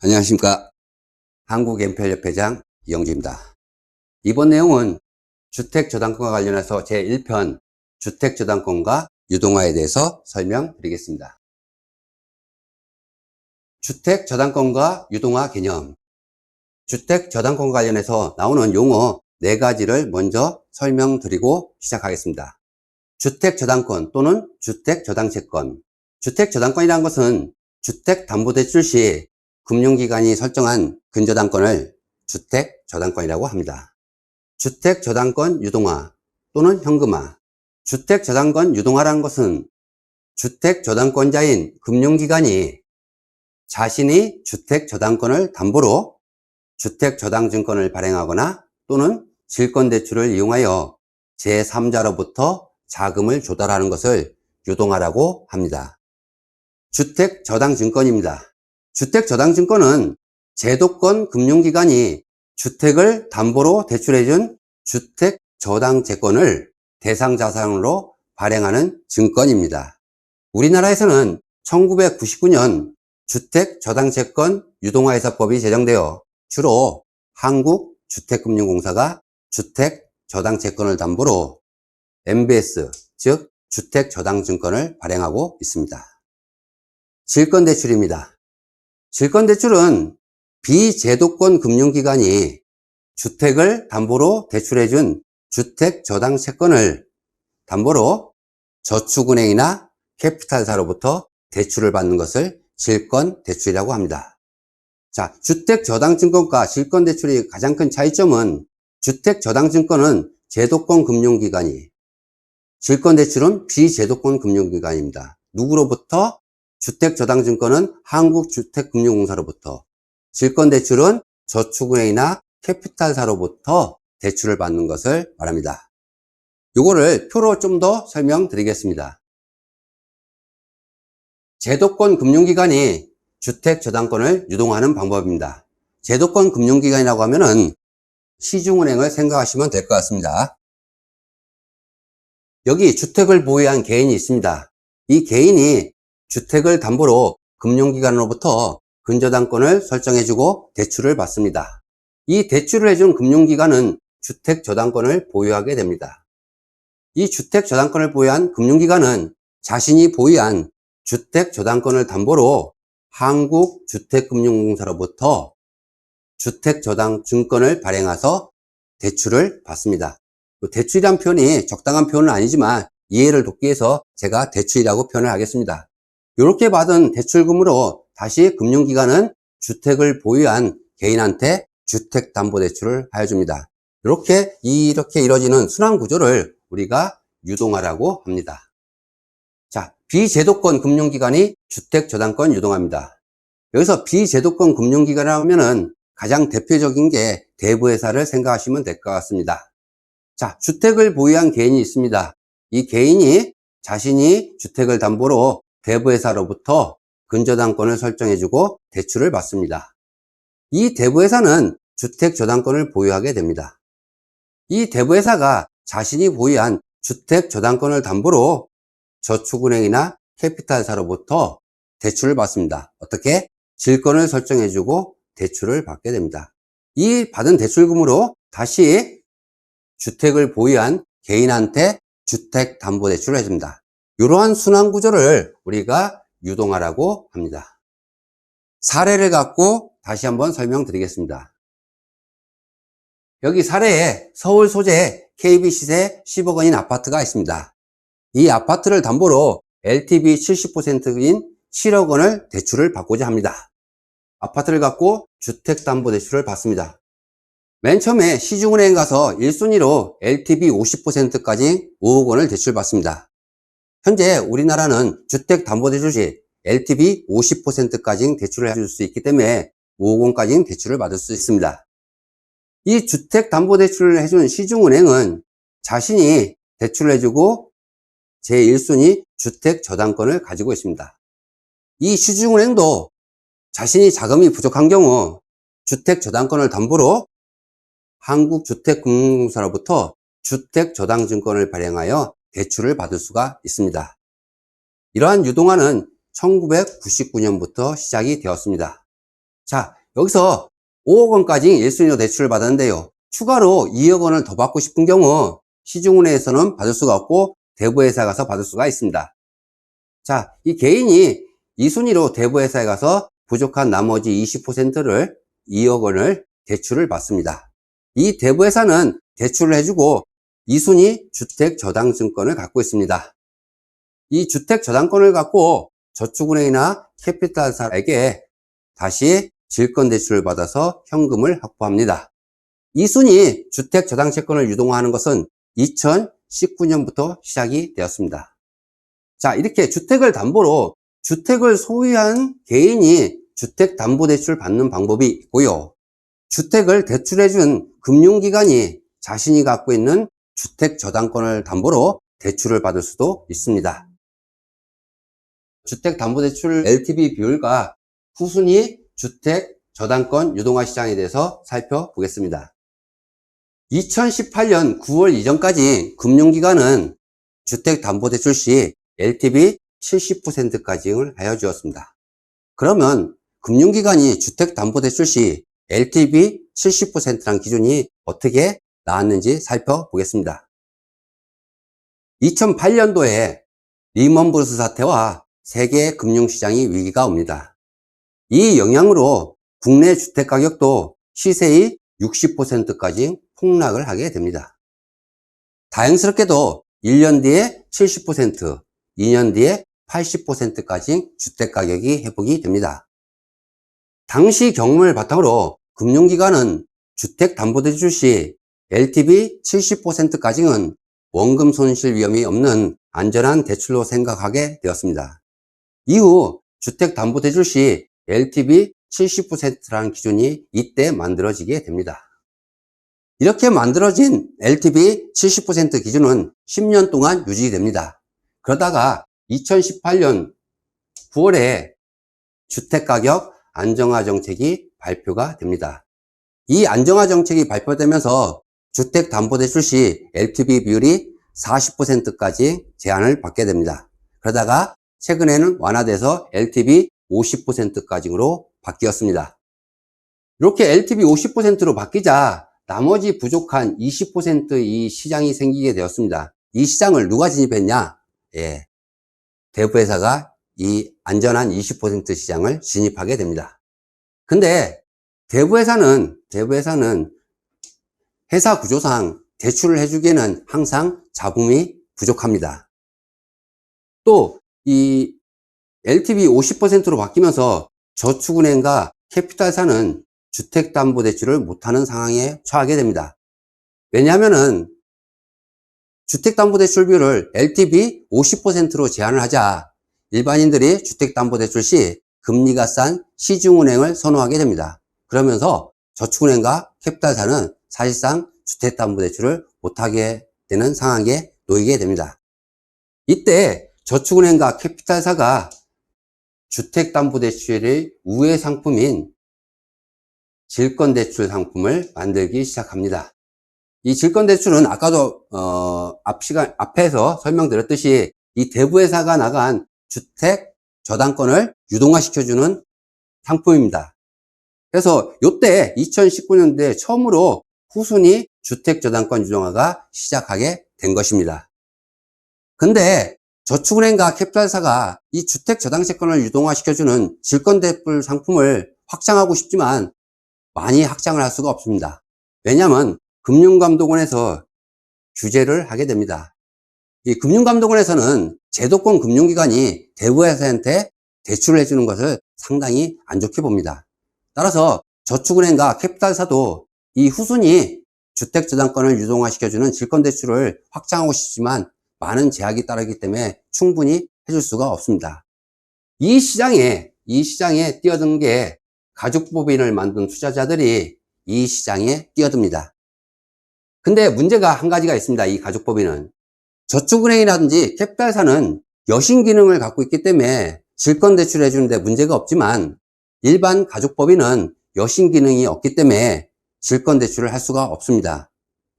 안녕하십니까. 한국MPL협회장 이영주입니다. 이번 내용은 주택저당권과 관련해서 제1편 주택저당권과 유동화에 대해서 설명드리겠습니다. 주택저당권과 유동화 개념. 주택저당권과 관련해서 나오는 용어 4가지를 먼저 설명드리고 시작하겠습니다. 주택저당권 또는 주택저당채권. 주택저당권이라는 것은 주택담보대출 시 금융기관이 설정한 근저당권을 주택저당권이라고 합니다. 주택저당권 유동화 또는 현금화. 주택저당권 유동화라는 것은 주택저당권자인 금융기관이 자신이 주택저당권을 담보로 주택저당증권을 발행하거나 또는 질권대출을 이용하여 제3자로부터 자금을 조달하는 것을 유동화라고 합니다. 주택저당증권입니다. 주택저당증권은 제도권 금융기관이 주택을 담보로 대출해준 주택저당채권을 대상자산으로 발행하는 증권입니다. 우리나라에서는 1999년 주택저당채권 유동화회사법이 제정되어 주로 한국주택금융공사가 주택저당채권을 담보로 MBS, 즉 주택저당증권을 발행하고 있습니다. 질권대출입니다. 질권대출은 비제도권 금융기관이 주택을 담보로 대출해준 주택저당채권을 담보로 저축은행이나 캐피탈사로부터 대출을 받는 것을 질권대출이라고 합니다. 자, 주택저당증권과 질권대출의 가장 큰 차이점은 주택저당증권은 제도권 금융기관이, 질권대출은 비제도권 금융기관입니다. 누구로부터? 주택저당증권은 한국주택금융공사로부터, 질권대출은 저축은행이나 캐피탈사로부터 대출을 받는 것을 말합니다. 요거를 표로 좀 더 설명드리겠습니다. 제도권 금융기관이 주택저당권을 유동하는 방법입니다. 제도권 금융기관이라고 하면은 시중은행을 생각하시면 될 것 같습니다. 여기 주택을 보유한 개인이 있습니다. 이 개인이 주택을 담보로 금융기관으로부터 근저당권을 설정해주고 대출을 받습니다. 이 대출을 해준 금융기관은 주택저당권을 보유하게 됩니다. 이 주택저당권을 보유한 금융기관은 자신이 보유한 주택저당권을 담보로 한국주택금융공사로부터 주택저당증권을 발행해서 대출을 받습니다. 대출이란 표현이 적당한 표현은 아니지만 이해를 돕기 위해서 제가 대출이라고 표현을 하겠습니다. 이렇게 받은 대출금으로 다시 금융기관은 주택을 보유한 개인한테 주택담보대출을 하여줍니다. 이렇게 이루어지는 순환구조를 우리가 유동화라고 합니다. 자, 비제도권 금융기관이 주택저당권 유동화입니다. 여기서 비제도권 금융기관이라고 하면은 가장 대표적인 게 대부회사를 생각하시면 될 것 같습니다. 자, 주택을 보유한 개인이 있습니다. 이 개인이 자신이 주택을 담보로 대부회사로부터 근저당권을 설정해주고 대출을 받습니다. 이 대부회사는 주택저당권을 보유하게 됩니다. 이 대부회사가 자신이 보유한 주택저당권을 담보로 저축은행이나 캐피탈사로부터 대출을 받습니다. 어떻게? 질권을 설정해주고 대출을 받게 됩니다. 이 받은 대출금으로 다시 주택을 보유한 개인한테 주택담보대출을 해줍니다. 이러한 순환구조를 우리가 유동화라고 합니다. 사례를 갖고 다시 한번 설명드리겠습니다. 여기 사례에 서울 소재 KB 시세 10억 원인 아파트가 있습니다. 이 아파트를 담보로 LTV 70%인 7억 원을 대출을 받고자 합니다. 아파트를 갖고 주택담보대출을 받습니다. 맨 처음에 시중은행 가서 1순위로 LTV 50%까지 5억 원을 대출받습니다. 현재 우리나라는 주택담보대출 시 LTV 50%까지 대출을 해줄 수 있기 때문에 5억 원까지 대출을 받을 수 있습니다. 이 주택담보대출을 해준 시중은행은 자신이 대출을 해주고 제1순위 주택저당권을 가지고 있습니다. 이 시중은행도 자신이 자금이 부족한 경우 주택저당권을 담보로 한국주택금융공사로부터 주택저당증권을 발행하여 대출을 받을 수가 있습니다. 이러한 유동화는 1999년부터 시작이 되었습니다. 자, 여기서 5억 원까지 1순위로 대출을 받았는데요. 추가로 2억 원을 더 받고 싶은 경우 시중은행에서는 받을 수가 없고 대부회사에 가서 받을 수가 있습니다. 자, 이 개인이 2순위로 대부회사에 가서 부족한 나머지 20%를 2억 원을 대출을 받습니다. 이 대부회사는 대출을 해주고 2순위 주택저당증권을 갖고 있습니다. 이 주택저당권을 갖고 저축은행이나 캐피탈사에게 다시 질권대출을 받아서 현금을 확보합니다. 2순위 주택저당채권을 유동화하는 것은 2019년부터 시작이 되었습니다. 자, 이렇게 주택을 담보로 주택을 소유한 개인이 주택담보대출 받는 방법이 있고요. 주택을 대출해준 금융기관이 자신이 갖고 있는 주택저당권을 담보로 대출을 받을 수도 있습니다. 주택담보대출 LTV 비율과 후순위 주택저당권 유동화 시장에 대해서 살펴보겠습니다. 2018년 9월 이전까지 금융기관은 주택담보대출 시 LTV 70%까지 하여 주었습니다. 그러면 금융기관이 주택담보대출 시 LTV 70%라는 기준이 어떻게 나왔는지 살펴보겠습니다. 2008년도에 리먼브러스 사태와 세계 금융시장이 위기가 옵니다. 이 영향으로 국내 주택가격도 시세의 60%까지 폭락을 하게 됩니다. 다행스럽게도 1년 뒤에 70%, 2년 뒤에 80%까지 주택가격이 회복이 됩니다. 당시 경험을 바탕으로 금융기관은 주택담보대출 시 LTV 70%까지는 원금 손실 위험이 없는 안전한 대출로 생각하게 되었습니다. 이후 주택담보대출 시 LTV 70%라는 기준이 이때 만들어지게 됩니다. 이렇게 만들어진 LTV 70% 기준은 10년 동안 유지됩니다. 그러다가 2018년 9월에 주택가격 안정화 정책이 발표가 됩니다. 이 안정화 정책이 발표되면서 주택담보대출 시 LTV 비율이 40%까지 제한을 받게 됩니다. 그러다가 최근에는 완화돼서 LTV 50%까지로 바뀌었습니다. 이렇게 LTV 50%로 바뀌자 나머지 부족한 20%의 시장이 생기게 되었습니다. 이 시장을 누가 진입했냐? 대부회사가 이 안전한 20% 시장을 진입하게 됩니다. 근데 대부회사는 회사 구조상 대출을 해주기에는 항상 자금이 부족합니다. 또 이 LTV 50%로 바뀌면서 저축은행과 캐피탈사는 주택담보대출을 못하는 상황에 처하게 됩니다. 왜냐하면은 주택담보대출 비율을 LTV 50%로 제한을 하자 일반인들이 주택담보대출 시 금리가 싼 시중은행을 선호하게 됩니다. 그러면서 저축은행과 캐피탈사는 사실상 주택담보대출을 못하게 되는 상황에 놓이게 됩니다. 이때 저축은행과 캐피탈사가 주택담보대출의 우회 상품인 질권대출 상품을 만들기 시작합니다. 이 질권대출은 아까도 앞에서 설명드렸듯이 이 대부회사가 나간 주택 저당권을 유동화시켜주는 상품입니다. 그래서 이때 2019년도에 처음으로 후순위 주택저당권 유동화가 시작하게 된 것입니다. 근데 저축은행과 캐피탈사가 이 주택저당채권을 유동화시켜주는 질권대출 상품을 확장하고 싶지만 많이 확장을 할 수가 없습니다. 왜냐하면 금융감독원에서 규제를 하게 됩니다. 이 금융감독원에서는 제도권 금융기관이 대부회사한테 대출을 해주는 것을 상당히 안 좋게 봅니다. 따라서 저축은행과 캐피탈사도 이 후순위 주택저당권을 유동화시켜주는 질권대출을 확장하고 싶지만 많은 제약이 따르기 때문에 충분히 해줄 수가 없습니다. 이 시장에 뛰어든 게 가죽법인을 만든 투자자들이 이 시장에 뛰어듭니다. 근데 문제가 한 가지가 있습니다. 이 가죽법인은 저축은행이라든지 캐피탈사는 여신 기능을 갖고 있기 때문에 질권 대출을 해주는데 문제가 없지만 일반 가죽법인은 여신 기능이 없기 때문에 질권 대출을 할 수가 없습니다.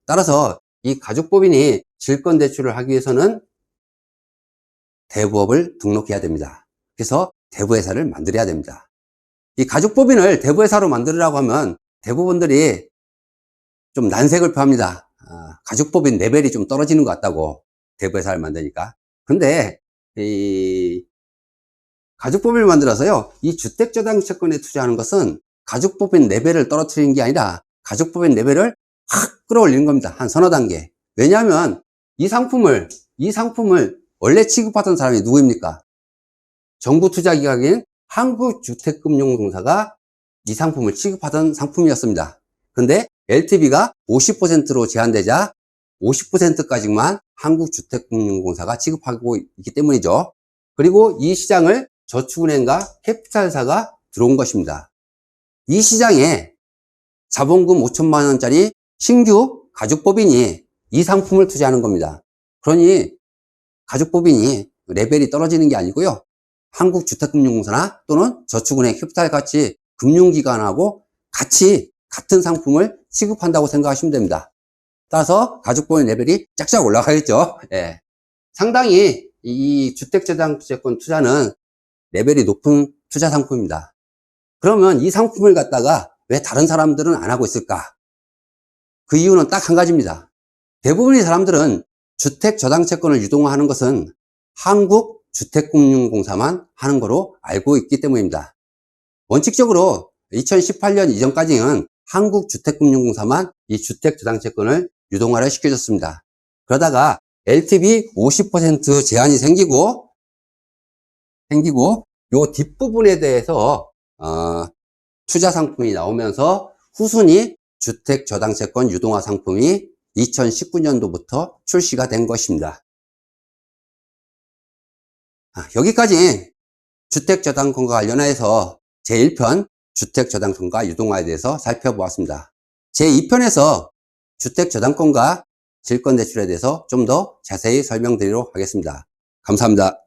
따라서 이 가죽법인이 질권 대출을 하기 위해서는 대부업을 등록해야 됩니다. 그래서 대부회사를 만들어야 됩니다. 이 가죽법인을 대부회사로 만들으라고 하면 대부분들이 좀 난색을 표합니다. 가죽법인 레벨이 좀 떨어지는 것 같다고, 대부회사를 만드니까. 근데 이 가죽법인을 만들어서요, 이 주택저당채권에 투자하는 것은 가죽법인 레벨을 떨어뜨리는 게 아니라 가죽법인 레벨을 확 끌어올리는 겁니다. 한 서너 단계. 왜냐하면 이 상품을 원래 취급하던 사람이 누구입니까? 정부 투자기관인 한국주택금융공사가 이 상품을 취급하던 상품이었습니다. 근데 LTV가 50%로 제한되자 50%까지만 한국주택금융공사가 취급하고 있기 때문이죠. 그리고 이 시장을 저축은행과 캐피탈사가 들어온 것입니다. 이 시장에 자본금 5천만 원짜리 신규 가죽법인이 이 상품을 투자하는 겁니다. 그러니 가죽법인이 레벨이 떨어지는 게 아니고요, 한국주택금융공사나 또는 저축은행, 캐피탈같이 금융기관하고 같이 같은 상품을 취급한다고 생각하시면 됩니다. 따라서 가죽법인 레벨이 쫙쫙 올라가겠죠. 예. 상당히 이 주택저당채권 투자는 레벨이 높은 투자 상품입니다. 그러면 이 상품을 갖다가 왜 다른 사람들은 안 하고 있을까? 그 이유는 딱 한 가지입니다. 대부분의 사람들은 주택저당채권을 유동화하는 것은 한국주택금융공사만 하는 거로 알고 있기 때문입니다. 원칙적으로 2018년 이전까지는 한국주택금융공사만 이 주택저당채권을 유동화를 시켜줬습니다. 그러다가 LTV 50% 제한이 생기고 요 뒷부분에 대해서 투자 상품이 나오면서 후순위 주택저당채권 유동화 상품이 2019년도부터 출시가 된 것입니다. 여기까지 주택저당권과 관련해서 제1편 주택저당권과 유동화에 대해서 살펴보았습니다. 제2편에서 주택저당권과 질권대출에 대해서 좀 더 자세히 설명드리도록 하겠습니다. 감사합니다.